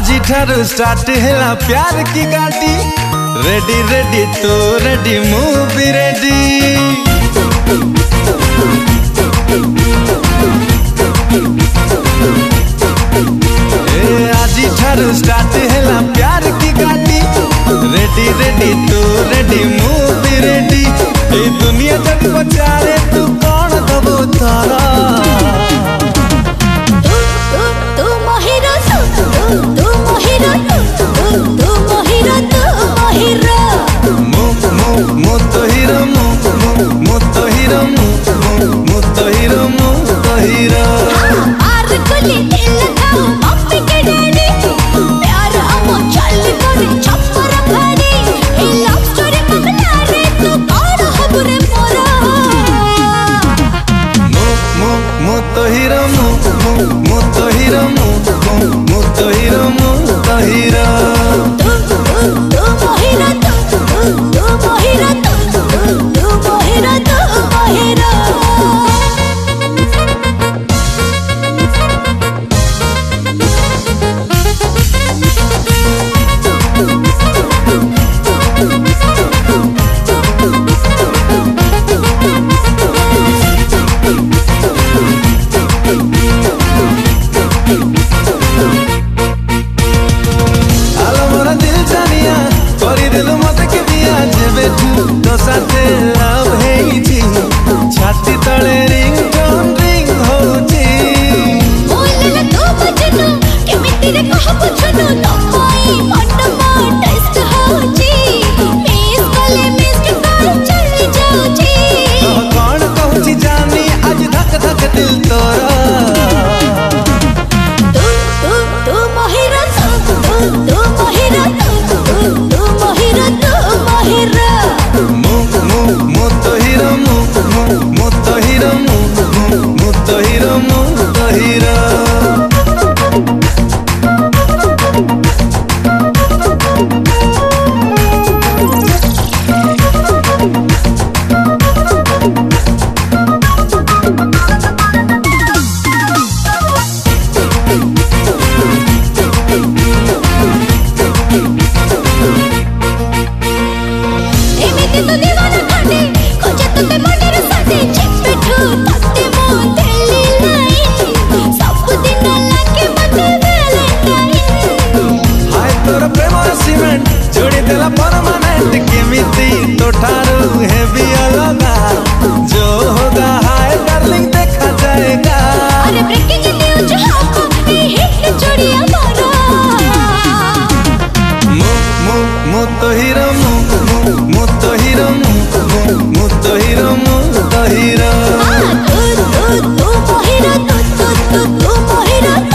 आज ठारू स्टार्ट है प्यार की गाड़ी। रेडी रेडी तो रेडी मूवी रेडी। आज ठारू स्टार्ट है प्यार की गाड़ी। रेडी रेडी तो रेडी मूवी रेडी। ए दुनिया जब पचारे तू कौन दबो तारा। छाती तले रिंग टोन रिंग होची। बोलला तो बजनो केमिति रे कह बुझनो नई मनमा टेस्ट होची। मिस कले मिस कर चली जाऊची। कौन कहूची जानी आज धक धक दिल तोरा। तू महिरा तू महिरा तू महिरा तू Mahira. मुतो hero मुतो hero मुतो hero मुतो hero. जोड़ी देला परमानेंट केमिति तो ठारू है भी अलगा। जो होगा हाय डार्लिंग देखा जाएगा। अरे ब्रेकिंग न्यूज हमको हिट जोड़ी हमारा। मुतो हीरो मुतो हीरो मुतो हीरो मुतो हीरो। तू मोहिरा तू मोहिरा।